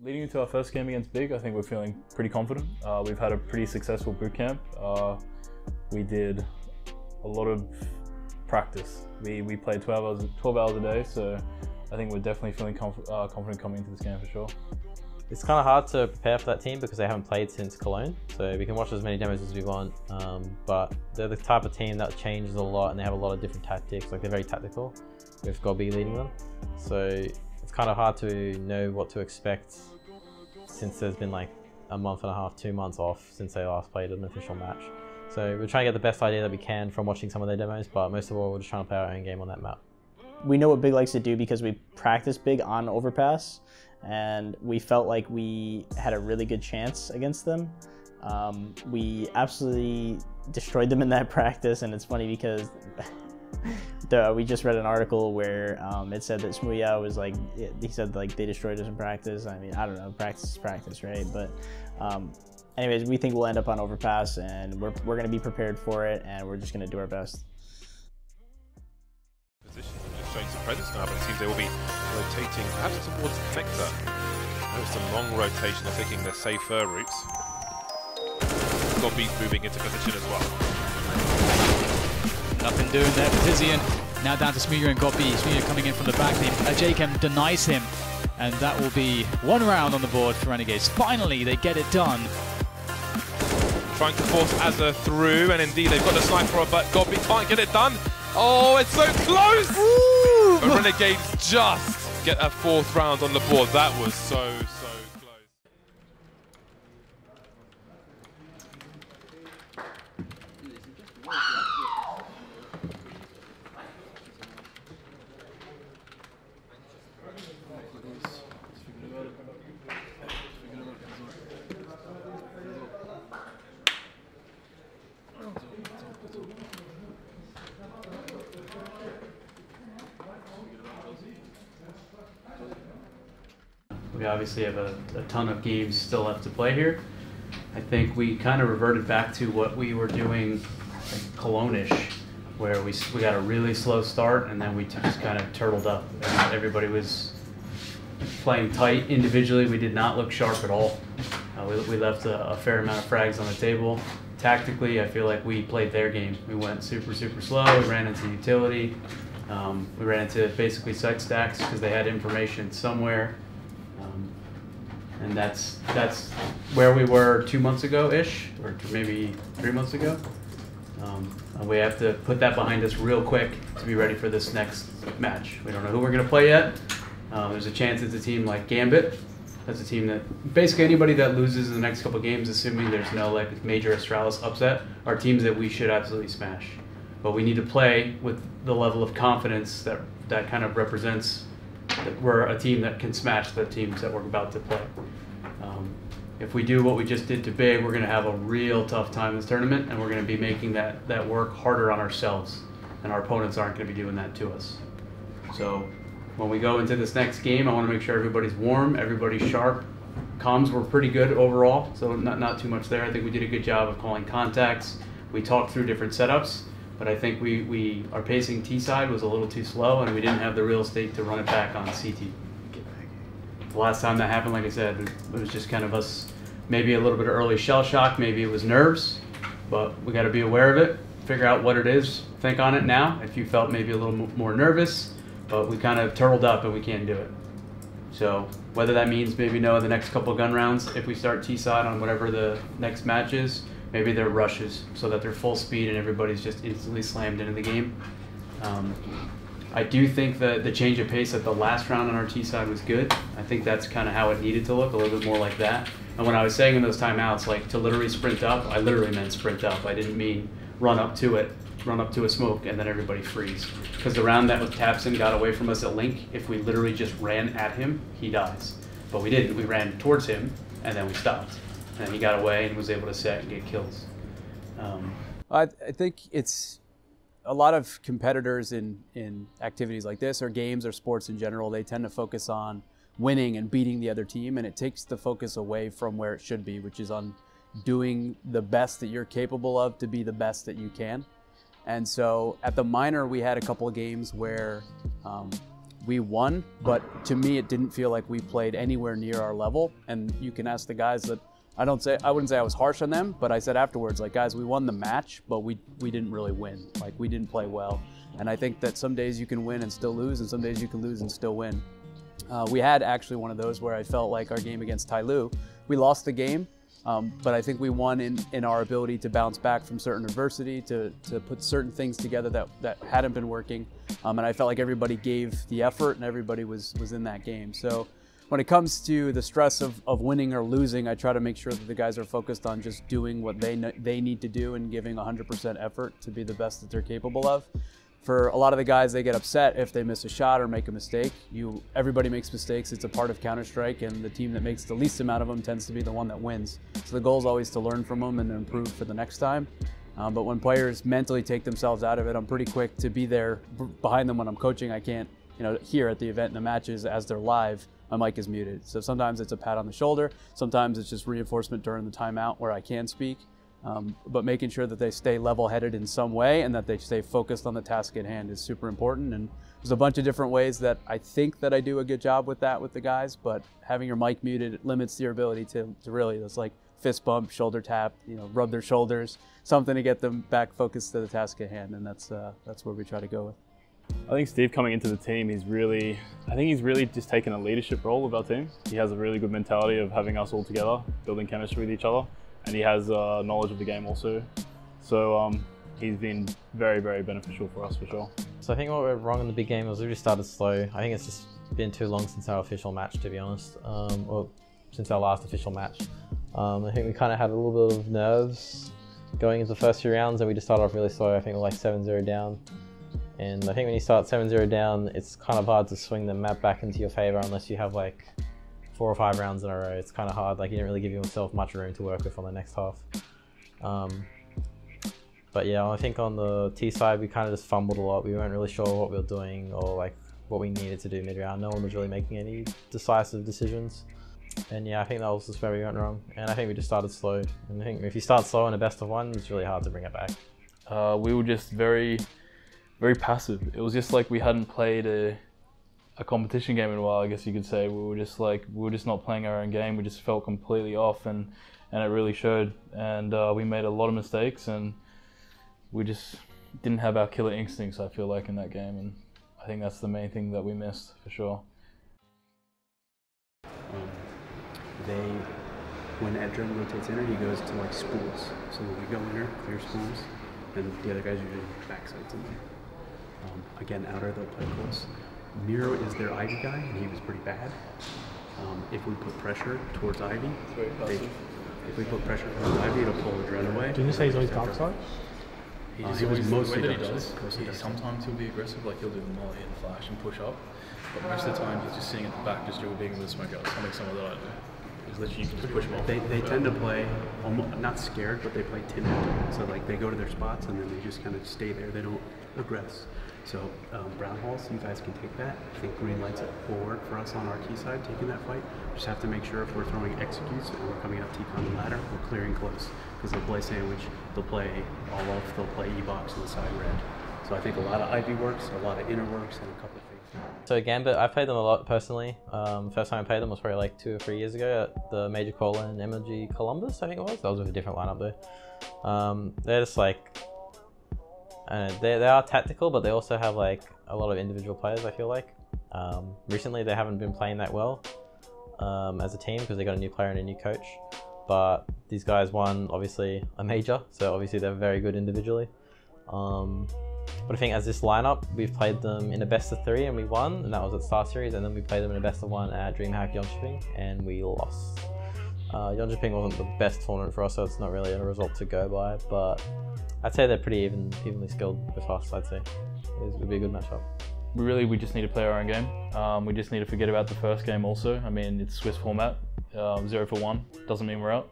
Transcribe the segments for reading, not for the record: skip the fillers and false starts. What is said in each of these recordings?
Leading into our first game against Big, I think we're feeling pretty confident. We've had a pretty successful boot camp. We did a lot of practice. We played 12 hours a day, so I think we're definitely feeling confident coming into this game for sure. It's kind of hard to prepare for that team because they haven't played since Cologne, so we can watch as many demos as we want, but they're the type of team that changes a lot and they have a lot of different tactics, like they're very tactical with Gobby leading them. So it's kind of hard to know what to expect since there's been like a month and a half, 2 months off since they last played an official match. So we're trying to get the best idea that we can from watching some of their demos, but most of all we're just trying to play our own game on that map. We know what Big likes to do because we practice Big on Overpass, and we felt like we had a really good chance against them. We absolutely destroyed them in that practice, and it's funny because we just read an article where it said that Smooya was like, he said like they destroyed us in practice. I mean, I don't know, practice is practice, right? But anyways, we think we'll end up on Overpass, and we're going to be prepared for it, and we're just going to do our best. Position just showing some presence now, but it seems they will be rotating perhaps towards the connector. It's a long rotation, they're taking their safer routes. Gobby moving into position as well. Nothing doing there for Tizian. Now down to Smooya and Gobby. Smooya coming in from the back. Jakem denies him, and that will be 1 round on the board for Renegades. Finally, they get it done. Trying to force Azza through, and indeed they've got the sniper, but Gobby can't get it done. Oh, it's so close! Woo! But Renegades just get a 4th round on the board. That was so close. We obviously have a ton of games still left to play here. I think we kind of reverted back to what we were doing like Cologne-ish, where we got a really slow start and then we just kind of turtled up. And everybody was playing tight individually. We did not look sharp at all. We left a fair amount of frags on the table. Tactically, I feel like we played their game. We went super slow. We ran into utility. We ran into basically site stacks because they had information somewhere. And that's where we were 2 months ago-ish, or maybe 3 months ago. We have to put that behind us real quick to be ready for this next match. We don't know who we're going to play yet. There's a chance it's a team like Gambit. That's a team that basically anybody that loses in the next couple games, assuming there's no like major Astralis upset, are teams that we should absolutely smash. But we need to play with the level of confidence that kind of represents that we're a team that can smash the teams that we're about to play. If we do what we just did to Big, we're going to have a real tough time in this tournament, and we're going to be making that work harder on ourselves, and our opponents aren't going to be doing that to us. So when we go into this next game, I want to make sure everybody's warm, everybody's sharp. Comms were pretty good overall, so not too much there. I think we did a good job of calling contacts. We talked through different setups, but I think our pacing T side was a little too slow, and we didn't have the real estate to run it back on CT. The last time that happened, like I said, it was just kind of us, maybe a little bit of early shell shock, maybe it was nerves, but we got to be aware of it, figure out what it is, think on it now, if you felt maybe a little more nervous, but we kind of turtled up and we can't do it. So whether that means maybe no the next couple gun rounds, if we start T-side on whatever the next match is, maybe they're rushes so that they're full speed and everybody's just instantly slammed into the game. I do think that the change of pace at the last round on our T side was good. I think that's kind of how it needed to look, a little bit more like that. And when I was saying in those timeouts, like to literally sprint up, I literally meant sprint up. I didn't mean run up to it, run up to a smoke, and then everybody freeze. Because the round that with Tapson got away from us at Link, if we literally just ran at him, he dies. But we didn't. We ran towards him, and then we stopped. And he got away and was able to set and get kills. I think it's a lot of competitors in activities like this, or games or sports in general, they tend to focus on winning and beating the other team, and it takes the focus away from where it should be, which is on doing the best that you're capable of to be the best that you can. And so at the minor, we had a couple of games where we won, but to me, it didn't feel like we played anywhere near our level. And you can ask the guys that I wouldn't say I was harsh on them, but I said afterwards, like, guys, we won the match, but we didn't really win. Like, we didn't play well. And I think that some days you can win and still lose, and some days you can lose and still win. We had actually one of those where I felt like our game against Tyloo, we lost the game, but I think we won in our ability to bounce back from certain adversity, to put certain things together that hadn't been working. And I felt like everybody gave the effort and everybody was in that game. So when it comes to the stress of winning or losing, I try to make sure that the guys are focused on just doing what they need to do and giving 100% effort to be the best that they're capable of. For a lot of the guys, they get upset if they miss a shot or make a mistake. Everybody makes mistakes. It's a part of Counter-Strike, and the team that makes the least amount of them tends to be the one that wins. So the goal is always to learn from them and improve for the next time. But when players mentally take themselves out of it, I'm pretty quick to be there behind them when I'm coaching. I can't, here at the event and the matches as they're live, my mic is muted. So sometimes it's a pat on the shoulder. Sometimes it's just reinforcement during the timeout where I can speak. But making sure that they stay level-headed in some way and that they stay focused on the task at hand is super important. And there's a bunch of different ways that I think that I do a good job with that with the guys, but having your mic muted limits your ability to really, it's like fist bump, shoulder tap, rub their shoulders, something to get them back focused to the task at hand. And that's where we try to go with. I think Steve coming into the team, he's really just taken a leadership role of our team. He has a really good mentality of having us all together, building chemistry with each other. And he has knowledge of the game also. So he's been very, very beneficial for us for sure. So I think what went wrong in the big game was we just started slow. I think it's just been too long since our official match, to be honest. Or since our last official match. I think we kind of had a little bit of nerves going into the first few rounds, and we just started off really slow. I think we're like 7-0 down. And I think when you start 7-0 down, it's kind of hard to swing the map back into your favor unless you have like 4 or 5 rounds in a row. It's kind of hard, like you didn't really give yourself much room to work with on the next half. But yeah, I think on the T side, we kind of just fumbled a lot. We weren't really sure what we were doing or like what we needed to do mid-round. No one was really making any decisive decisions. And yeah, I think that was just where we went wrong. And I think we just started slow. And I think if you start slow in a best of one, it's really hard to bring it back. We were just very, very passive. It was just like we hadn't played a competition game in a while, I guess you could say. We were just not playing our own game. We just felt completely off, and it really showed. And we made a lot of mistakes, and we just didn't have our killer instincts, I feel like, in that game. And I think that's the main thing that we missed for sure. When Edrin rotates inner, he goes to like spools. So when we go inner, clear spools, and the other guys usually backsides in there. Again, outer they'll play close. Miro is their Ivy guy, and he was pretty bad. If we put pressure towards Ivy, it'll pull the dread away. Didn't you say he's always backside? He was mostly sometimes he'll be aggressive, like he'll do the molly and flash and push up, but most of the time he's just sitting at the back, just being with the smoke out. Something some of that I do. It's literally you can just push them off. They tend to play almost not scared, but they play timid. So like they go to their spots and then they just kind of stay there. They don't aggress. So brown halls, you guys can take that. I think green lights will work for us on our key side, taking that fight. Just have to make sure if we're throwing executes and we're coming up T-con the ladder, we're clearing close. Because they'll play sandwich, they'll play all off, they'll play E-box on the side red. So I think a lot of Ivy works, a lot of inner works, and a couple of things. So Gambit, I've played them a lot personally. First time I played them was probably like 2 or 3 years ago at the Major Qual in MLG Columbus, I think it was. That was with a different lineup though. They're just like, they are tactical, but they also have like a lot of individual players, I feel like. Recently they haven't been playing that well as a team because they got a new player and a new coach. But these guys won obviously a major, so obviously they're very good individually. But I think as this lineup, we've played them in a best of 3 and we won, and that was at Star Series, and then we played them in a best of 1 at DreamHack Jönköping and we lost. Jönköping wasn't the best tournament for us, so it's not really a result to go by, but I'd say they're pretty evenly skilled with us, I'd say. It would be a good matchup. We just need to play our own game. We just need to forget about the first game also. I mean, it's Swiss format, 0 for 1, doesn't mean we're out.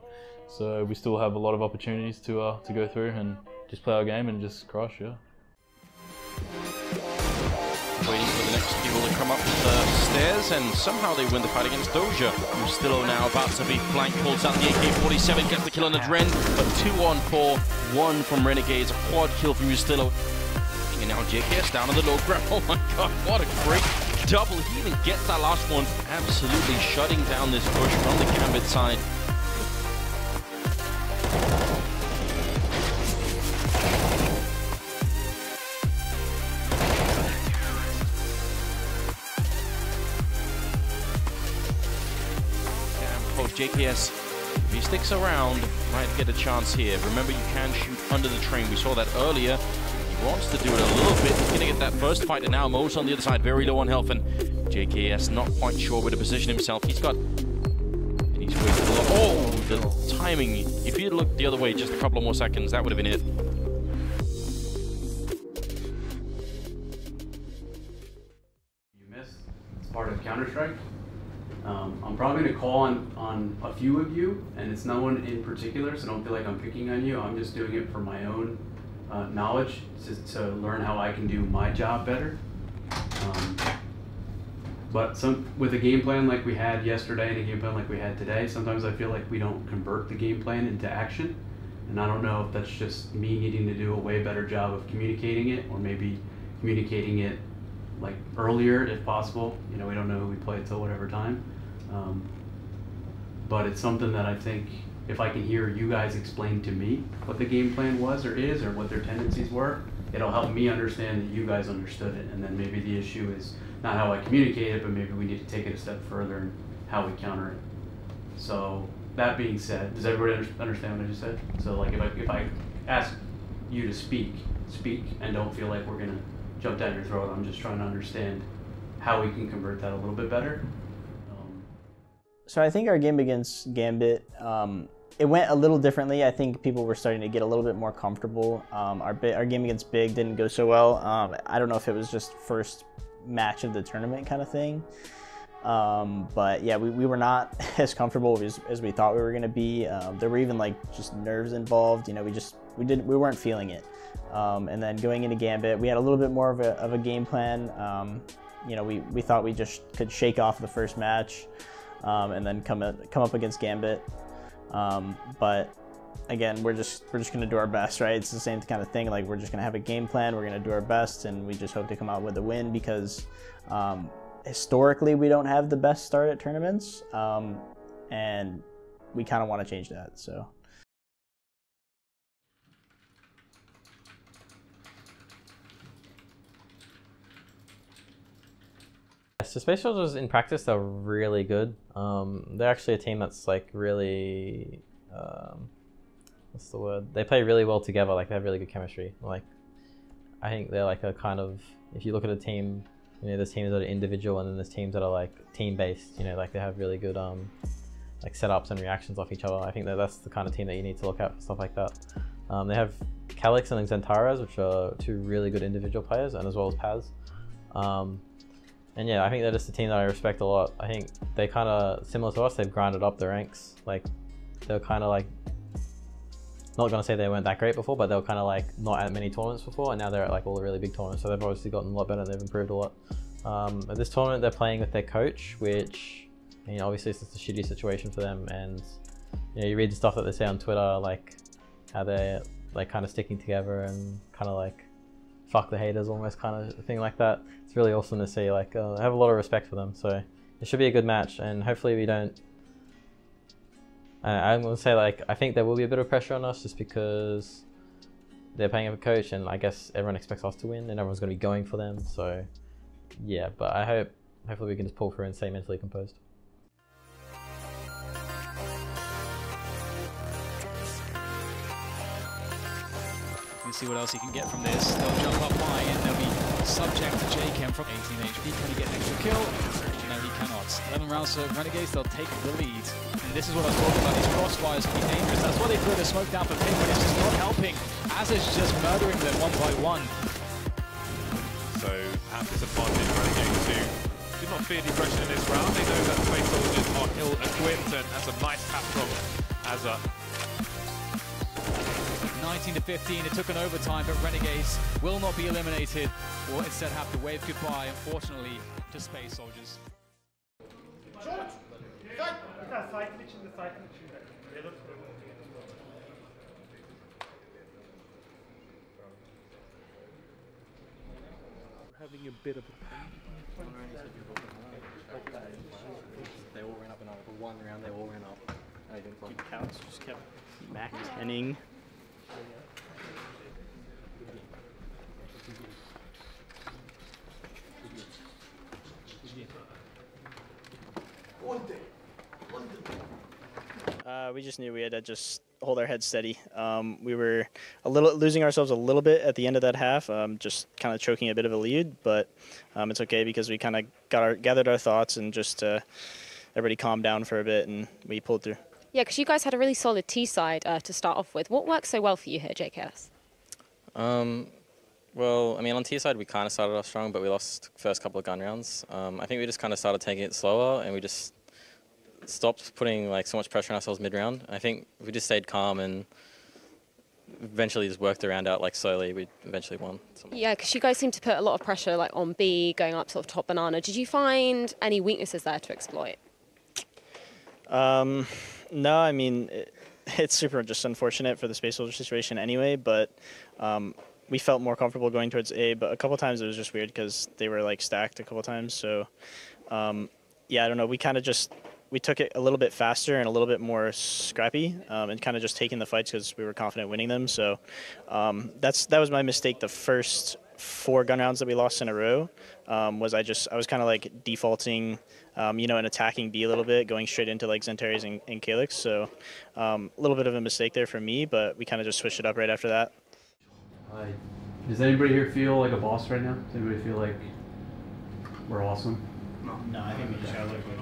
So we still have a lot of opportunities to go through and just play our game and just crush, yeah. Waiting for the next people to come up the stairs, and somehow they win the fight against Doja. Mustillo now about to be flank, pulls out the AK-47, gets the kill on the Dren, but 2 on 4, 1 from Renegades, a quad kill from Mustillo. And now JKS down on the low ground. Oh my god, what a great double. He even gets that last one, absolutely shutting down this push from the Gambit side. Coach JKS, if he sticks around, might get a chance here. Remember, you can shoot under the train. We saw that earlier. He wants to do it a little bit. He's going to get that first fight, and now Mo's on the other side, very low on health, and JKS not quite sure where to position himself. He's got... and he's waited a lot. Oh, the timing. If he had looked the other way just a couple of more seconds, that would have been it. You missed. It's part of Counter-Strike. I'm probably going to call on a few of you, and it's no one in particular, so don't feel like I'm picking on you. I'm just doing it for my own knowledge, to learn how I can do my job better. But with a game plan like we had yesterday and a game plan like we had today, sometimes I feel like we don't convert the game plan into action. And I don't know if that's just me needing to do a way better job of communicating it, or maybe communicating it like earlier if possible. You know, we don't know who we play till whatever time. But it's something that I think if I can hear you guys explain to me what the game plan was or is, or what their tendencies were, it'll help me understand that you guys understood it. And then maybe the issue is not how I communicate it, but maybe we need to take it a step further in how we counter it. So that being said, does everybody understand what I just said? So like if I ask you to speak, and don't feel like we're gonna jump down your throat. I'm just trying to understand how we can convert that a little bit better. So I think our game against Gambit, it went a little differently. I think people were starting to get a little bit more comfortable. Our game against Big didn't go so well. I don't know if it was just first match of the tournament kind of thing. But yeah, we were not as comfortable as we thought we were going to be. There were even like just nerves involved. You know, we weren't feeling it. And then going into Gambit, we had a little bit more of a game plan. You know, we thought we just could shake off the first match, and then come up against Gambit. But again, we're just going to do our best, right? It's the same kind of thing. Like, we're just going to have a game plan. We're going to do our best, and we just hope to come out with a win, because historically we don't have the best start at tournaments, and we kind of want to change that. So. So Space Soldiers in practice are really good. They're actually a team that's like really, what's the word? They play really well together. Like, they have really good chemistry. Like, I think they're like a kind of, if you look at a team, you know, there's teams that are individual, and then there's teams that are like team based. You know, like they have really good like setups and reactions off each other. I think that's the kind of team that you need to look at for stuff like that. They have Calix and Xantares, which are two really good individual players, and as well as Paz. And yeah, I think they're just a team that I respect a lot. I think they kind of, similar to us, they've grinded up the ranks. Like, they're kind of like, not going to say they weren't that great before, but they were kind of like not at many tournaments before, and now they're at like all the really big tournaments. So they've obviously gotten a lot better, and they've improved a lot. At this tournament, they're playing with their coach, which, you know, obviously it's just a shitty situation for them. And, you know, you read the stuff that they say on Twitter, like how they're like kind of sticking together and kind of like fuck the haters, almost kind of thing like that. It's really awesome to see. Like, I have a lot of respect for them, so it should be a good match, and hopefully we don't. I'm gonna say, like, I think there will be a bit of pressure on us just because they're playing a coach, and I guess everyone expects us to win, and everyone's gonna be going for them. So yeah, but hopefully we can just pull through and stay mentally composed. See what else he can get from this. They'll jump up high, and they'll be subject to JKM from 18 HP. Can he get an extra kill? No, he cannot. 11 rounds for Renegades, they'll take the lead. And this is what I was talking about, these crossfires can be dangerous. That's why they threw the smoke down for Pink, but it's just not helping. Az's just murdering them one by one. So, at this advantage, Renegades do not fear the aggression in this round. They know that Space Soldiers are ill-equipped, and that's a nice tap from Azza. 19 to 15, it took an overtime, but Renegades will not be eliminated, or instead have to wave goodbye, unfortunately, to Space Soldiers. Had having a bit of a They all ran up and over. For one round, they all ran up. I didn't play. Counts just kept max-inning. We just knew we had to just hold our heads steady. We were losing ourselves a little bit at the end of that half, just kind of choking a bit of a lead, but it's okay because we kind of gathered our thoughts and just everybody calmed down for a bit and we pulled through. Yeah, because you guys had a really solid T side to start off with. What worked so well for you here, JKS? Well, I mean, on T side, we kind of started off strong, but we lost the first couple of gun rounds. I think we just kind of started taking it slower, and we just stopped putting like so much pressure on ourselves mid-round. I think if we just stayed calm and eventually just worked the round out like slowly, we eventually won. Yeah, because you guys seem to put a lot of pressure like on B, going up sort of top banana. Did you find any weaknesses there to exploit? No, I mean, it's super just unfortunate for the Space Soldier situation anyway, but we felt more comfortable going towards A, but a couple times it was just weird because they were like stacked a couple times. So yeah, I don't know. We took it a little bit faster and a little bit more scrappy, and kind of just taking the fights because we were confident winning them. So that was my mistake. The first 4 gun rounds that we lost in a row was I was kind of like defaulting, and attacking B a little bit, going straight into like Zentaries and Calyx. So a little bit of a mistake there for me, but we kind of just switched it up right after that. Does anybody here feel like a boss right now? Does anybody feel like we're awesome? No, I think we just gotta look good.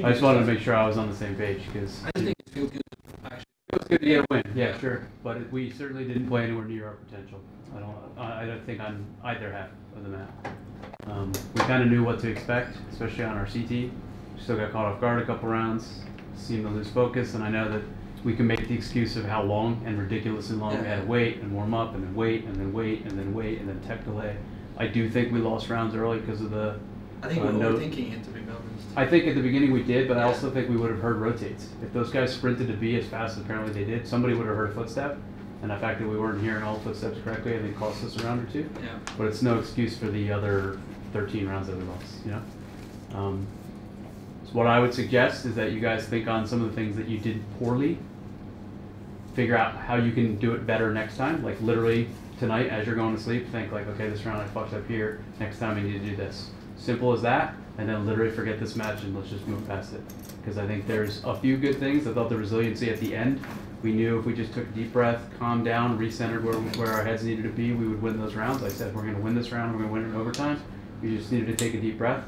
I just wanted to make sure I was on the same page because I think it feels good. Actually, it was good to get a win. Yeah, sure, but we certainly didn't play anywhere near our potential. I don't think on either half of the map. We kind of knew what to expect, especially on our CT. We still got caught off guard a couple rounds, seemed to lose focus, and I know that we can make the excuse of how long and ridiculously long we had to wait and warm up and then wait and then wait and then wait and then tech delay. I do think we lost rounds early because of the. I think we were overthinking it, to be honest. I think at the beginning we did, but I also think we would have heard rotates. If those guys sprinted to B as fast as apparently they did, somebody would have heard a footstep. And the fact that we weren't hearing all the footsteps correctly, I think cost us a round or 2. Yeah. But it's no excuse for the other 13 rounds that we lost, So what I would suggest is that you guys think on some of the things that you did poorly, figure out how you can do it better next time. Like literally tonight as you're going to sleep, think like, okay, this round I fucked up here, next time I need to do this. Simple as that, and then literally forget this match and let's just move past it. Because I think there's a few good things. I thought the resiliency at the end, we knew if we just took a deep breath, calmed down, recentered where our heads needed to be, we would win those rounds. I said, we're going to win this round, we're going to win it in overtime. We just needed to take a deep breath.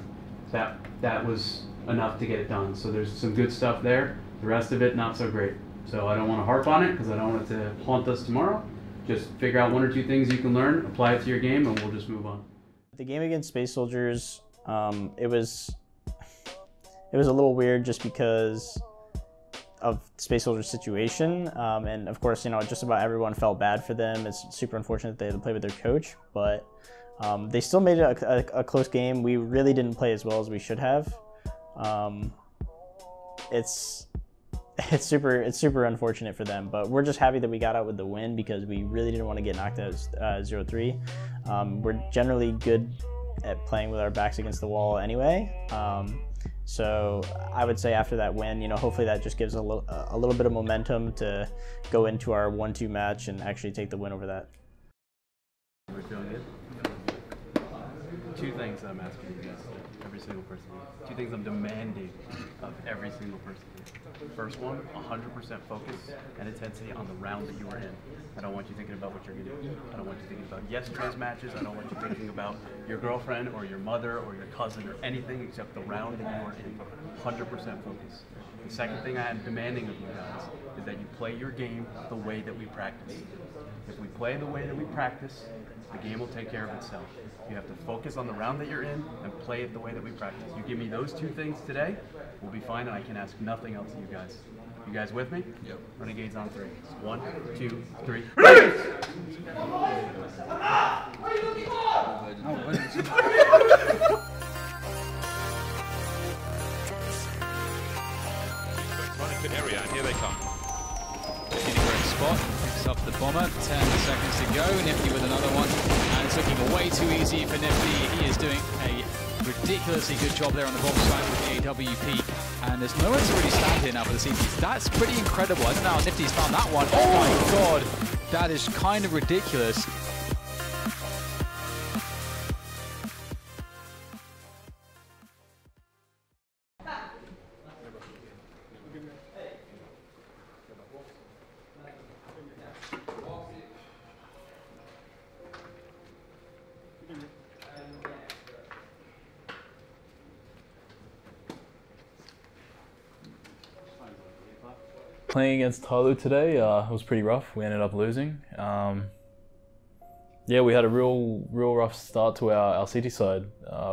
That was enough to get it done. So there's some good stuff there. The rest of it, not so great. So I don't want to harp on it because I don't want it to haunt us tomorrow. Just figure out 1 or 2 things you can learn, apply it to your game, and we'll just move on. The game against Space Soldiers, it was a little weird just because of Space Soldiers' situation, and of course, just about everyone felt bad for them. It's super unfortunate that they had to play with their coach, but they still made it a close game. We really didn't play as well as we should have. It's super unfortunate for them, but we're just happy that we got out with the win because we really didn't want to get knocked out 0-3. We're generally good at playing with our backs against the wall anyway. So I would say after that win, hopefully that just gives a little bit of momentum to go into our 1-2 match and actually take the win over that. Are we feeling good? 2 things I'm asking you guys, every single person. 2 things I'm demanding of every single person. First one, 100% focus and intensity on the round that you are in. I don't want you thinking about what you're going to eat. I don't want you thinking about yesterday's matches. I don't want you thinking about your girlfriend or your mother or your cousin or anything except the round that you are in. 100% focus. The second thing I am demanding of you guys is that you play your game the way that we practice. If we play the way that we practice, the game will take care of itself. You have to focus on the round that you're in and play it the way that we practice. You give me those 2 things today, we'll be fine, and I can ask nothing else of you guys. You guys with me? Yep. Renegades on 3. 1, 2, 3. Renegades! Running good area, and here they come. In a great spot, picks up the bomber, 10 seconds to go, Nifty with another one, and it's looking away way too easy for Nifty. He is doing a ridiculously good job there on the bomb side with the AWP. And there's nowhere to really stand here now for the CTs. That's pretty incredible. I don't know how Nifty's found that one. Oh my god, that is kind of ridiculous. Playing against Tyloo today, it was pretty rough. We ended up losing. Yeah, we had a real rough start to our CT side.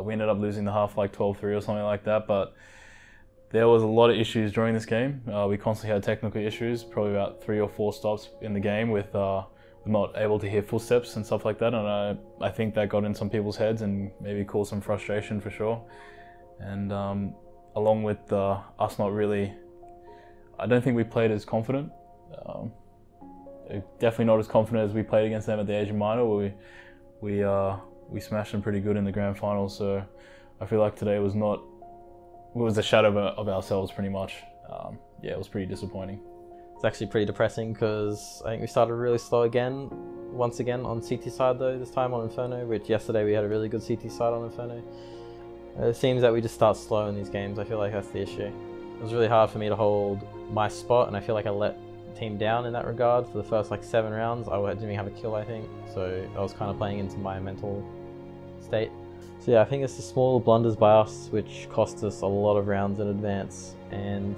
We ended up losing the half like 12-3 or something like that, but there was a lot of issues during this game. We constantly had technical issues, probably about 3 or 4 stops in the game with not able to hear footsteps and stuff like that, and I think that got in some people's heads and maybe caused some frustration for sure. And along with us not really, I don't think we played as confident. Definitely not as confident as we played against them at the Asian Minor, where we smashed them pretty good in the grand final. So I feel like today was not, it was a shadow of ourselves pretty much. Yeah, it was pretty disappointing. It's actually pretty depressing because I think we started really slow once again on CT side though, this time on Inferno, which yesterday we had a really good CT side on Inferno. It seems that we just start slow in these games. I feel like that's the issue. It was really hard for me to hold my spot, and I feel like I let the team down in that regard. For the first like 7 rounds, I didn't even have a kill, I think. So I was kind of playing into my mental state. So yeah, I think it's the small blunders by us which cost us a lot of rounds in advance. And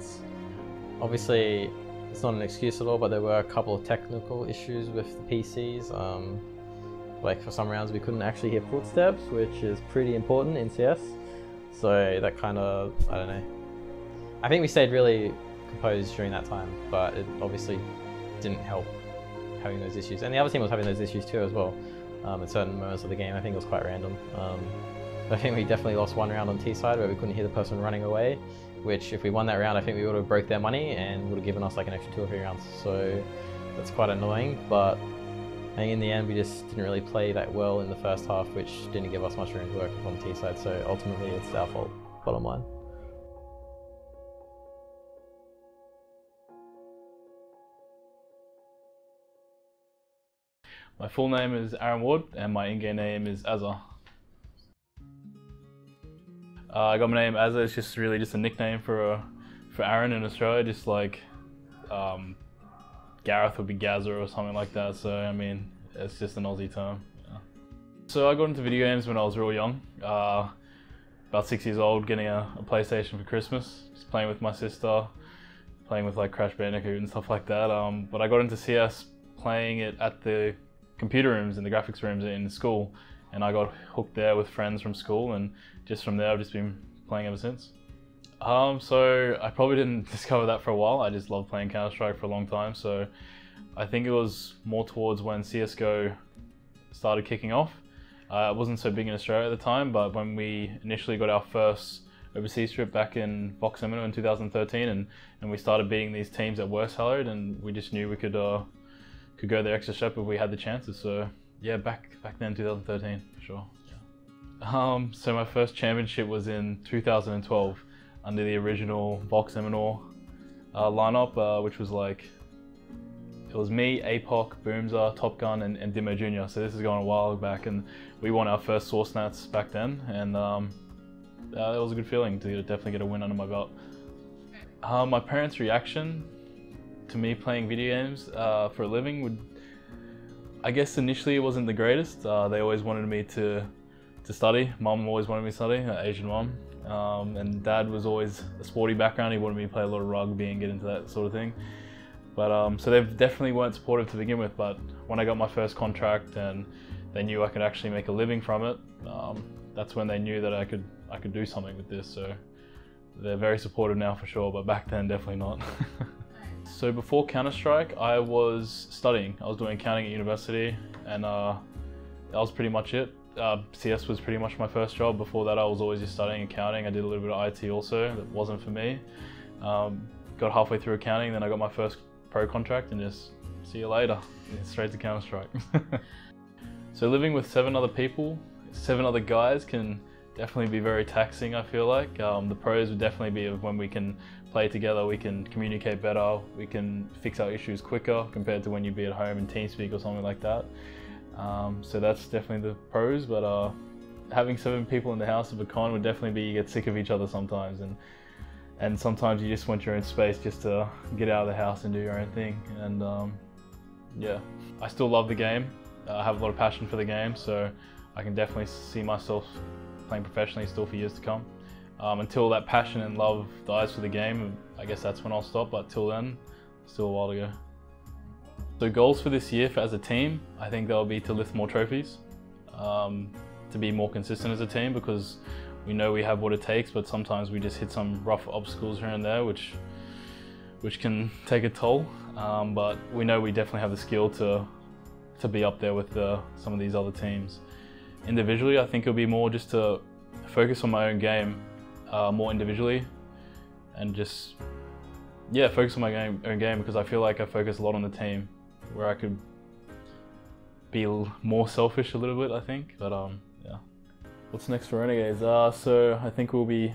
obviously, it's not an excuse at all, but there were a couple of technical issues with the PCs. Like for some rounds we couldn't actually hear footsteps, which is pretty important in CS. So that kind of, I don't know. I think we stayed really composed during that time, but it obviously didn't help having those issues. And the other team was having those issues too as well. At certain moments of the game, I think it was quite random. I think we definitely lost 1 round on T side where we couldn't hear the person running away, which if we won that round, I think we would have broke their money and would have given us like an extra 2 or 3 rounds. So that's quite annoying, but I think in the end we just didn't really play that well in the first half, which didn't give us much room to work on T side. So ultimately it's our fault, bottom line. My full name is Aaron Ward, and my in-game name is Azza. I got my name Azza. It's just really just a nickname for Aaron in Australia, just like Gareth would be Gazza or something like that. So I mean, it's just an Aussie term. Yeah. So I got into video games when I was real young, about 6 years old, getting a PlayStation for Christmas, just playing with my sister, playing with like Crash Bandicoot and stuff like that. But I got into CS playing it at the computer rooms and the graphics rooms in school, and I got hooked there with friends from school, and just from there I've just been playing ever since. So I probably didn't discover that for a while. I just loved playing Counter-Strike for a long time, so I think it was more towards when CSGO started kicking off. It wasn't so big in Australia at the time, but when we initially got our first overseas trip back in Vox Seminole in 2013, and we started beating these teams that were salaried, and we just knew we could go the extra step if we had the chances. So yeah, back then 2013 for sure. Yeah. So my first championship was in 2012 under the original Vox Seminole lineup, which was like, it was me, APOC, Boomza, Top Gun, and Dimo Jr. So this is going a while back, and we won our first Source Nats back then, and it was a good feeling to definitely get a win under my belt. My parents' reaction to me playing video games for a living I guess initially it wasn't the greatest. They always wanted me to study. Mum always wanted me to study, Asian mum. And Dad was always a sporty background. He wanted me to play a lot of rugby and get into that sort of thing. But so they definitely weren't supportive to begin with, but when I got my first contract and they knew I could actually make a living from it, that's when they knew that I could do something with this. So they're very supportive now for sure, but back then definitely not. So before Counter-Strike, I was studying. I was doing accounting at university, and that was pretty much it. CS was pretty much my first job. Before that, I was always just studying accounting. I did a little bit of IT also. That wasn't for me. Got halfway through accounting, then I got my first pro contract, and just see you later. Straight to Counter-Strike. So living with 7 other people, 7 other guys can definitely be very taxing, I feel like. The pros would definitely be when we can play together, we can communicate better, we can fix our issues quicker compared to when you'd be at home in TeamSpeak or something like that. So that's definitely the pros, but having 7 people in the house of a con would definitely be you get sick of each other sometimes, and sometimes you just want your own space just to get out of the house and do your own thing. And yeah, I still love the game. I have a lot of passion for the game, so I can definitely see myself playing professionally still for years to come. Until that passion and love dies for the game, I guess that's when I'll stop, but till then, still a while to go. So goals for this year as a team, I think they'll be to lift more trophies, to be more consistent as a team, because we know we have what it takes, but sometimes we just hit some rough obstacles here and there, which can take a toll. But we know we definitely have the skill to be up there with some of these other teams. Individually, I think it'll be more just to focus on my own game more individually, and just focus on my own game, because I feel like I focus a lot on the team, where I could be more selfish a little bit, I think. But yeah. What's next for Renegades? So I think we'll be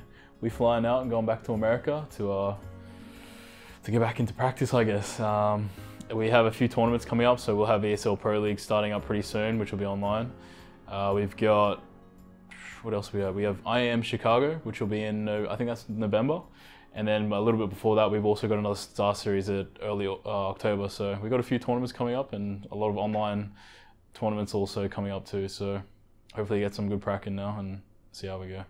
flying out and going back to America to get back into practice, I guess. We have a few tournaments coming up, so we'll have ESL Pro League starting up pretty soon, which will be online. We've got, what else we have? We have IAM Chicago, which will be in, I think that's November. And then a little bit before that, we've also got another Star Series at early October. So we've got a few tournaments coming up and a lot of online tournaments also coming up too. So hopefully get some good prac in now and see how we go.